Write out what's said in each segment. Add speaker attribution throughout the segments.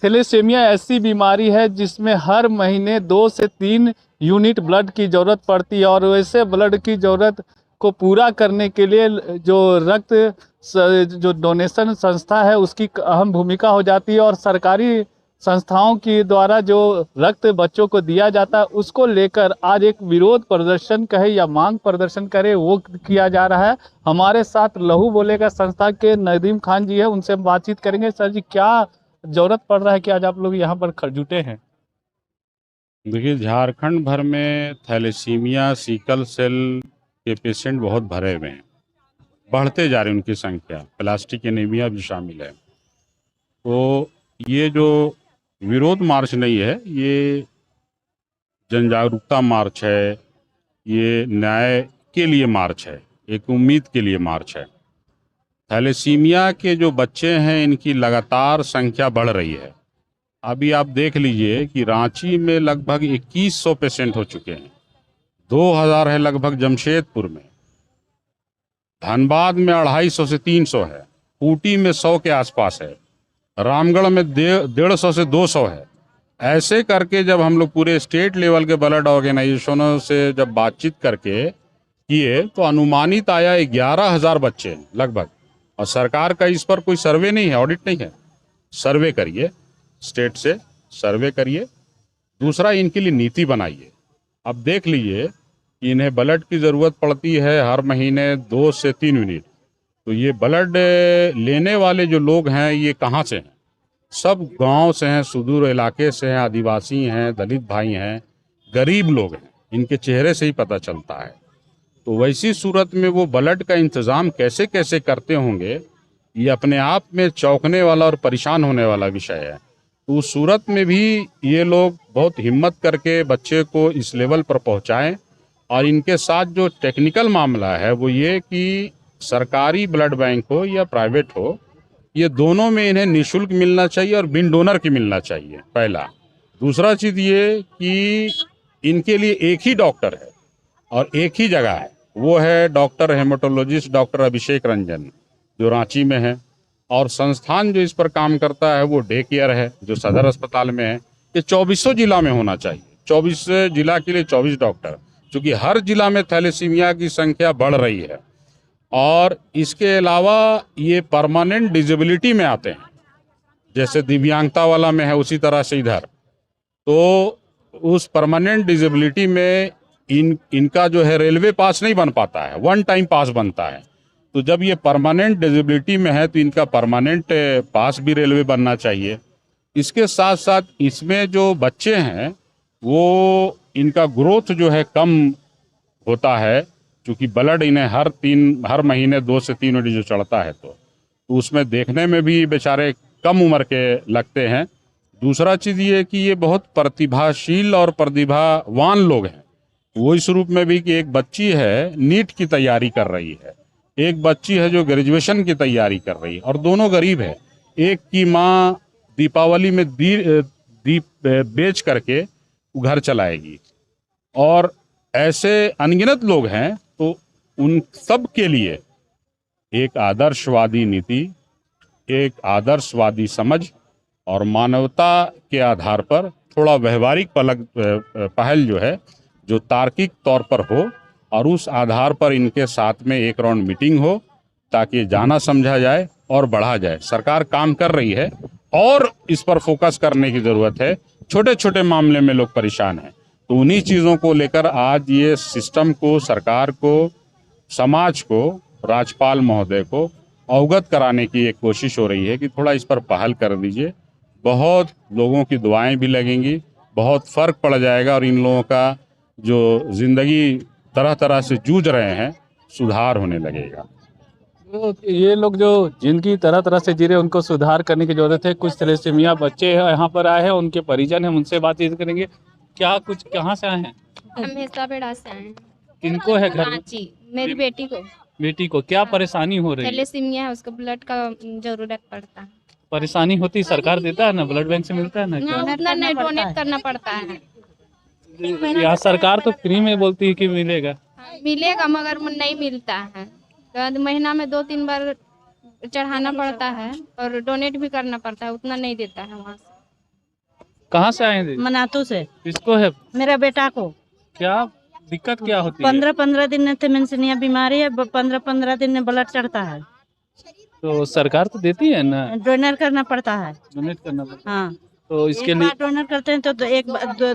Speaker 1: Thalassaemia ऐसी बीमारी है जिसमें हर महीने 2 से 3 यूनिट ब्लड की ज़रूरत पड़ती है और वैसे ब्लड की ज़रूरत को पूरा करने के लिए जो जो डोनेशन संस्था है उसकी अहम भूमिका हो जाती है और सरकारी संस्थाओं की द्वारा जो रक्त बच्चों को दिया जाता है उसको लेकर आज एक विरोध प्रदर्शन कहे या मांग प्रदर्शन करे वो किया जा रहा है। हमारे साथ लहू बोलेगा संस्था के नदीम खान जी है, उनसे हम बातचीत करेंगे। सर जी, क्या जरूरत पड़ रहा है कि आज आप लोग यहाँ पर जुटे हैं?
Speaker 2: देखिए, झारखंड भर में थैलेसीमिया सिकल सेल के पेशेंट बहुत भरे हुए हैं, बढ़ते जा रही उनकी संख्या, प्लास्टिक एनीमिया भी शामिल है। तो ये जो विरोध मार्च नहीं है, ये जन जागरूकता मार्च है, ये न्याय के लिए मार्च है, एक उम्मीद के लिए मार्च है। थैलेसीमिया के जो बच्चे हैं इनकी लगातार संख्या बढ़ रही है। अभी आप देख लीजिए कि रांची में लगभग 2100 पेशेंट हो चुके हैं, 2000 है लगभग जमशेदपुर में, धनबाद में 250 से 300 है, ऊटी में 100 के आसपास है, रामगढ़ में 150 से 200 है। ऐसे करके जब हम लोग पूरे स्टेट लेवल के ब्लड ऑर्गेनाइजेशनों से जब बातचीत करके किए तो अनुमानित आया 11,000 बच्चे हैं लगभग। और सरकार का इस पर कोई सर्वे नहीं है, ऑडिट नहीं है। सर्वे करिए, स्टेट से सर्वे करिए। दूसरा, इनके लिए नीति बनाइए। अब देख लीजिए कि इन्हें ब्लड की ज़रूरत पड़ती है हर महीने 2 से 3 यूनिट। तो ये ब्लड लेने वाले जो लोग हैं ये कहाँ से हैं? सब गांव से हैं, सुदूर इलाके से हैं, आदिवासी हैं, दलित भाई हैं, गरीब लोग हैं। इनके चेहरे से ही पता चलता है। तो वैसी सूरत में वो ब्लड का इंतज़ाम कैसे कैसे करते होंगे, ये अपने आप में चौंकने वाला और परेशान होने वाला विषय है। तो उस सूरत में भी ये लोग बहुत हिम्मत करके बच्चे को इस लेवल पर पहुंचाएं। और इनके साथ जो टेक्निकल मामला है वो ये कि सरकारी ब्लड बैंक हो या प्राइवेट हो, ये दोनों में इन्हें निःशुल्क मिलना चाहिए और बिन डोनर की मिलना चाहिए, पहला। दूसरा चीज़ ये कि इनके लिए एक ही डॉक्टर है और एक ही जगह है, वो है डॉक्टर हेमाटोलॉजिस्ट डॉक्टर अभिषेक रंजन, जो रांची में है। और संस्थान जो इस पर काम करता है वो डे केयर है, जो सदर अस्पताल में है। ये 2400 जिला में होना चाहिए, 24 जिला के लिए 24 डॉक्टर, क्योंकि हर जिला में थैलेसीमिया की संख्या बढ़ रही है। और इसके अलावा ये परमानेंट डिजेबिलिटी में आते हैं, जैसे दिव्यांगता वाला में है उसी तरह से इधर। तो उस परमानेंट डिजेबिलिटी में इनका जो है रेलवे पास नहीं बन पाता है, वन टाइम पास बनता है। तो जब ये परमानेंट डिजेबिलिटी में है तो इनका परमानेंट पास भी रेलवे बनना चाहिए। इसके साथ साथ इसमें जो बच्चे हैं वो इनका ग्रोथ जो है कम होता है, क्योंकि ब्लड इन्हें हर महीने 2 से 3 यूनिट जो चढ़ता है तो उसमें देखने में भी बेचारे कम उम्र के लगते हैं। दूसरा चीज़ ये कि ये बहुत प्रतिभाशील और प्रतिभावान लोग हैं। वो इस रूप में भी कि एक बच्ची है नीट की तैयारी कर रही है, एक बच्ची है जो ग्रेजुएशन की तैयारी कर रही है, और दोनों गरीब है। एक की माँ दीपावली में दीप बेच करके घर चलाएगी। और ऐसे अनगिनत लोग हैं। तो उन सब के लिए एक आदर्शवादी नीति, एक आदर्शवादी समझ और मानवता के आधार पर थोड़ा व्यवहारिक पहल जो है, जो तार्किक तौर पर हो, और उस आधार पर इनके साथ में एक राउंड मीटिंग हो ताकि जाना समझा जाए और बढ़ा जाए। सरकार काम कर रही है और इस पर फोकस करने की ज़रूरत है। छोटे छोटे मामले में लोग परेशान हैं, तो उन्हीं चीज़ों को लेकर आज ये सिस्टम को, सरकार को, समाज को, राज्यपाल महोदय को अवगत कराने की एक कोशिश हो रही है कि थोड़ा इस पर पहल कर दीजिए। बहुत लोगों की दुआएं भी लगेंगी, बहुत फ़र्क पड़ जाएगा और इन लोगों का जो ज़िंदगी तरह तरह से जूझ रहे हैं सुधार होने लगेगा।
Speaker 1: तो ये लोग जो जिनकी तरह तरह से जी रहे हैं उनको सुधार करने की जरूरत है। कुछ थैलेसीमिया बच्चे हैं यहाँ पर आए हैं, उनके परिजन हैं, उनसे बातचीत करेंगे। क्या कुछ कहाँ से आए हैं?
Speaker 3: हम हिस्सापेड़ा से आए हैं।
Speaker 1: किनको है घर में?
Speaker 3: रांची। मेरी बेटी को
Speaker 1: बेटी को क्या परेशानी हो रही है?
Speaker 3: थैलेसीमिया है, उसको ब्लड का जरूरत पड़ता है।
Speaker 1: परेशानी होती, सरकार देता है ना, ब्लड बैंक से मिलता है ना? क्या
Speaker 3: उतना नहीं, डोनेट करना पड़ता है।
Speaker 1: यहाँ सरकार तो फ्री में बोलती है कि मिलेगा।
Speaker 3: मिलेगा मगर नहीं मिलता है। तो महीना में 2-3 बार चढ़ाना पड़ता है और डोनेट भी करना पड़ता है, उतना नहीं देता है वहाँ से।
Speaker 1: कहाँ से आए थे?
Speaker 4: मनातू से।
Speaker 1: किसको है?
Speaker 4: मेरा बेटा को
Speaker 1: क्या दिक्कत क्या होती है?
Speaker 4: 15-15 दिन में थैलेसीमिया बीमारी है, 15-15 दिन में ब्लड चढ़ता है,
Speaker 1: तो सरकार तो देती है ना,
Speaker 4: डोनर करना पड़ता है।
Speaker 1: डोनेट करना पड़ता है।
Speaker 4: हाँ,
Speaker 1: तो इसके
Speaker 4: एक
Speaker 1: लिए
Speaker 4: बार डोनर करते हैं तो एक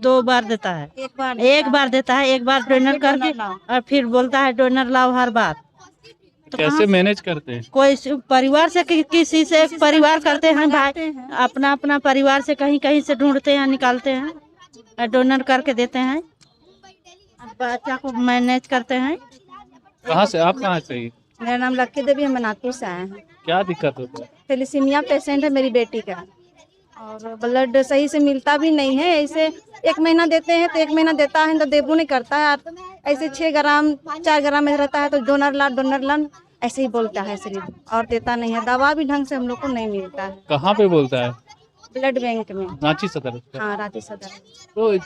Speaker 4: दो बार देता है, एक बार देता है, एक बार डोनर करके और फिर बोलता है डोनर लाओ हर बार। तो
Speaker 1: कैसे मैनेज करते हैं?
Speaker 4: कोई परिवार से किसी से एक परिवार करते हैं भाई, अपना अपना परिवार से कहीं कहीं से ढूंढते हैं, निकालते हैं और डोनर करके देते हैं, बच्चा को मैनेज करते हैं।
Speaker 1: कहाँ से आप कहाँ से?
Speaker 5: मेरा नाम लक्की देवी, हम मनातू से आए हैं।
Speaker 1: क्या दिक्कत होता है?
Speaker 5: थैलेसीमिया पेशेंट है मेरी बेटी का, और ब्लड सही से मिलता भी नहीं है। ऐसे 1 महीना देते हैं तो 1 महीना देता है तो देबू नहीं करता है। ऐसे 6 ग्राम 4 ग्राम में रहता है तो डोनर ला ऐसे ही बोलता है सिर्फ, और देता नहीं है। दवा भी ढंग से हम लोग को नहीं मिलता है।
Speaker 1: कहाँ पे बोलता है?
Speaker 5: ब्लड बैंक में।
Speaker 1: रांची सदर?
Speaker 5: हाँ, रांची सदर।
Speaker 1: तो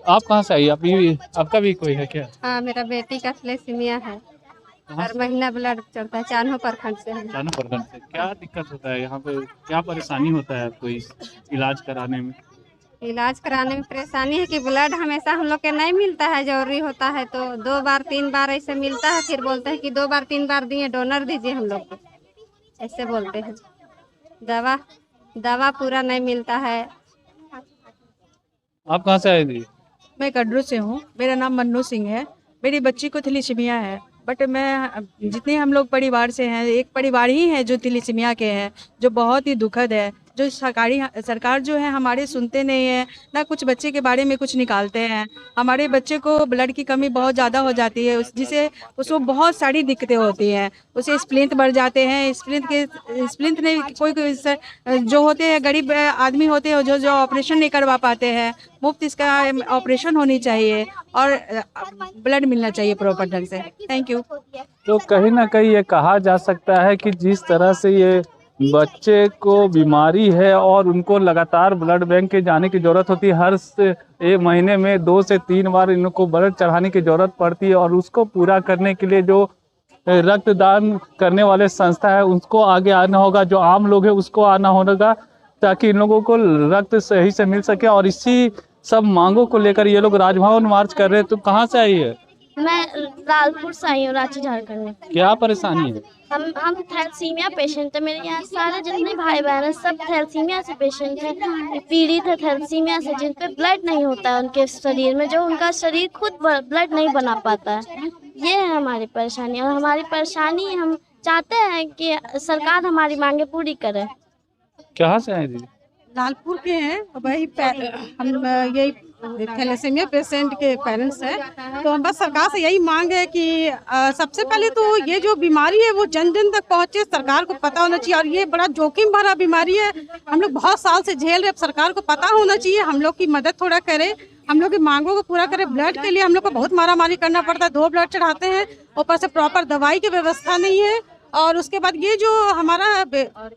Speaker 1: आप कहाँ से आई? आपका भी कोई है क्या?
Speaker 5: हाँ, मेरा बेटी का थैलेसीमिया है, हर महीना ब्लड चढ़ता है। चान्हो प्रखंड से है।
Speaker 1: चान्हो प्रखंड से। क्या दिक्कत होता है यहाँ पे? क्या परेशानी होता है आपको इस इलाज कराने में?
Speaker 5: इलाज कराने में परेशानी है कि ब्लड हमेशा हम लोग के नहीं मिलता है। जरूरी होता है तो 2 बार 3 बार ऐसे मिलता है, फिर बोलते हैं कि 2 बार 3 बार दिए, डोनर दीजिए हम लोग को, ऐसे बोलते हैं। दवा पूरा नहीं मिलता है।
Speaker 1: आप कहाँ से आए थी?
Speaker 6: मैं कड्रू से हूँ। मेरा नाम मन्नू सिंह है। मेरी बच्ची को थैलेसीमिया है, बट मैं जितने हम लोग परिवार से हैं, एक परिवार ही है जो थैलेसीमिया के हैं, जो बहुत ही दुखद है। जो सरकार जो है हमारे सुनते नहीं है ना, कुछ बच्चे के बारे में कुछ निकालते हैं। हमारे बच्चे को ब्लड की कमी बहुत ज़्यादा हो जाती है, जिसे उसको बहुत सारी दिक्कतें होती हैं। उसे स्प्लिंट बढ़ जाते हैं, स्प्लिंट नहीं, कोई जो होते हैं गरीब आदमी होते हैं जो ऑपरेशन नहीं करवा पाते हैं। मुफ्त इसका ऑपरेशन होनी चाहिए और ब्लड मिलना चाहिए प्रॉपर ढंग से। Thank you.
Speaker 1: तो कहीं ना कहीं ये कहा जा सकता है कि जिस तरह से ये बच्चे को बीमारी है और उनको लगातार ब्लड बैंक के जाने की ज़रूरत होती है, हर एक महीने में 2 से 3 बार इनको ब्लड चढ़ाने की ज़रूरत पड़ती है, और उसको पूरा करने के लिए जो रक्तदान करने वाले संस्था है उसको आगे आना होगा, जो आम लोग हैं उसको आना होगा, ताकि इन लोगों को रक्त सही से मिल सके। और इसी सब मांगों को लेकर ये लोग राजभवन मार्च कर रहे हैं। तो कहाँ से आई है?
Speaker 7: मैं लालपुर से आई हूँ, रांची झारखंड में।
Speaker 1: क्या परेशानी है?
Speaker 7: हम थैलेसीमिया पेशेंट है। मेरे यहाँ सारे जितने भाई बहन हैं सब थैलेसीमिया से पेशेंट हैं, पीड़ित है थैलेसीमिया से, जिन पे ब्लड नहीं होता है उनके शरीर में, जो उनका शरीर खुद ब्लड नहीं बना पाता है। ये है हमारी परेशानी, और हमारी परेशानी हम चाहते हैं कि सरकार हमारी मांगे पूरी करे।
Speaker 1: कहाँ से आए दीदी?
Speaker 6: लालपुर के हैं, वही हम यही थैलेसीमिया पेशेंट के पेरेंट्स हैं। तो हम बस सरकार से यही मांग है कि सबसे पहले तो ये जो बीमारी है वो जन जन तक पहुंचे, सरकार को पता होना चाहिए। और ये बड़ा जोखिम भरा बीमारी है, हम लोग बहुत साल से झेल रहे, अब सरकार को पता होना चाहिए, हम लोग की मदद थोड़ा करे, हम लोग की मांगों को पूरा करे। ब्लड के लिए हम लोग को बहुत मारामारी करना पड़ता है, 2 ब्लड चढ़ाते हैं, ऊपर से प्रॉपर दवाई की व्यवस्था नहीं है। और उसके बाद ये जो हमारा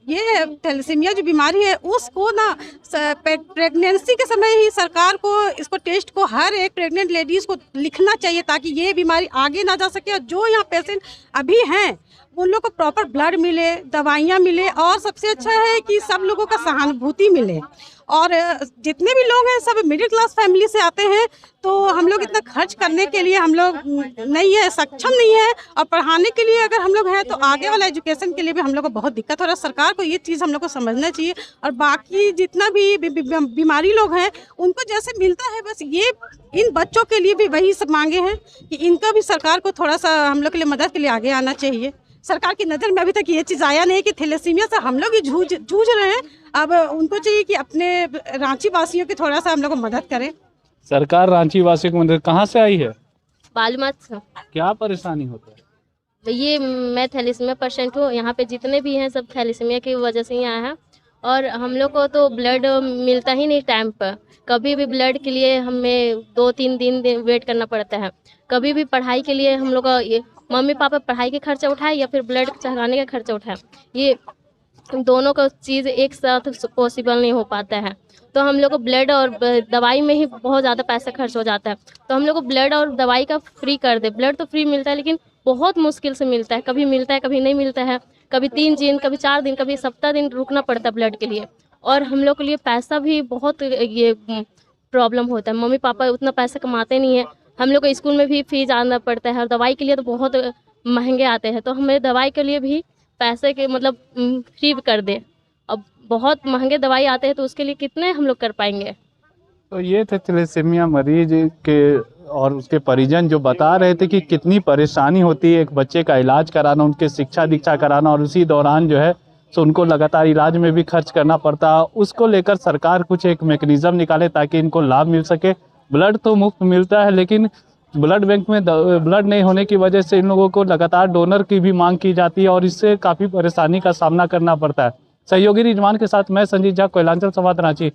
Speaker 6: ये थैलेसीमिया जो बीमारी है उसको ना प्रेगनेंसी के समय ही सरकार को इसको टेस्ट को हर एक प्रेग्नेंट लेडीज़ को लिखना चाहिए, ताकि ये बीमारी आगे ना जा सके। और जो यहाँ पेशेंट अभी हैं उन लोग को प्रॉपर ब्लड मिले, दवाइयाँ मिले, और सबसे अच्छा है कि सब लोगों का सहानुभूति मिले। और जितने भी लोग हैं सब मिडिल क्लास फैमिली से आते हैं, तो हम लोग इतना खर्च करने के लिए हम लोग नहीं है, सक्षम नहीं है। और पढ़ाने के लिए अगर हम लोग हैं तो आगे वाला एजुकेशन के लिए भी हम लोग को बहुत दिक्कत हो रहा है। सरकार को ये चीज़ हम लोग को समझना चाहिए। और बाकी जितना भी बीमारी लोग हैं उनको जैसे मिलता है, बस ये इन बच्चों के लिए भी वही सब मांगे हैं कि इनका भी सरकार को थोड़ा सा हम लोग के लिए मदद के लिए आगे आना चाहिए। सरकार की नज़र में अभी तक ये चीज़ आया नहीं कि थैलेसीमिया से हम लोग ही जूझ रहे हैं। अब उनको चाहिए कि अपने रांची वासियों की थोड़ा सा हम लोग को मदद करें।
Speaker 1: सरकार रांची वासियों को मदद। कहाँ से आई है?
Speaker 7: बालूमाथ से।
Speaker 1: क्या परेशानी होता है?
Speaker 7: ये मैं थैलेसीमिया पेशेंट हूँ, यहाँ पे जितने भी हैं सब थैलेसीमिया की वजह से ही आए हैं। और हम लोग को तो ब्लड मिलता ही नहीं टाइम पर, कभी भी ब्लड के लिए हमें 2-3 दिन वेट करना पड़ता है। कभी भी पढ़ाई के लिए हम लोग का मम्मी पापा पढ़ाई के खर्चा उठाए या फिर ब्लड चढ़ाने का खर्चा उठाए, ये दोनों का चीज़ एक साथ पॉसिबल नहीं हो पाता है। तो हम लोग को ब्लड और दवाई में ही बहुत ज़्यादा पैसा खर्च हो जाता है। तो हम लोग को ब्लड और दवाई का फ्री कर दे। ब्लड तो फ्री मिलता है लेकिन बहुत मुश्किल से मिलता है, कभी मिलता है कभी नहीं मिलता है, कभी 3 दिन कभी 4 दिन कभी सप्ताह दिन रुकना पड़ता है ब्लड के लिए। और हम लोग के लिए पैसा भी बहुत ये प्रॉब्लम होता है। मम्मी पापा उतना पैसा कमाते नहीं है, हम लोग को स्कूल में भी फीस आना पड़ता है और दवाई के लिए तो बहुत महंगे आते हैं, तो हमें दवाई के लिए भी पैसे के मतलब फ्री कर दे। अब बहुत महंगे दवाई आते हैं तो उसके लिए कितने हम लोग कर पाएंगे।
Speaker 1: तो ये थे थैलेसीमिया मरीज के और उसके परिजन जो बता रहे थे कि कितनी परेशानी होती है एक बच्चे का इलाज कराना, उनके शिक्षा दीक्षा कराना, और उसी दौरान जो है तो उनको लगातार इलाज में भी खर्च करना पड़ता है। उसको लेकर सरकार कुछ एक मैकेनिज्म निकाले ताकि इनको लाभ मिल सके। ब्लड तो मुफ्त मिलता है, लेकिन ब्लड बैंक में ब्लड नहीं होने की वजह से इन लोगों को लगातार डोनर की भी मांग की जाती है और इससे काफ़ी परेशानी का सामना करना पड़ता है। सहयोगी रिजवान के साथ मैं संजीत झा, कोयलांचल संवाद, रांची।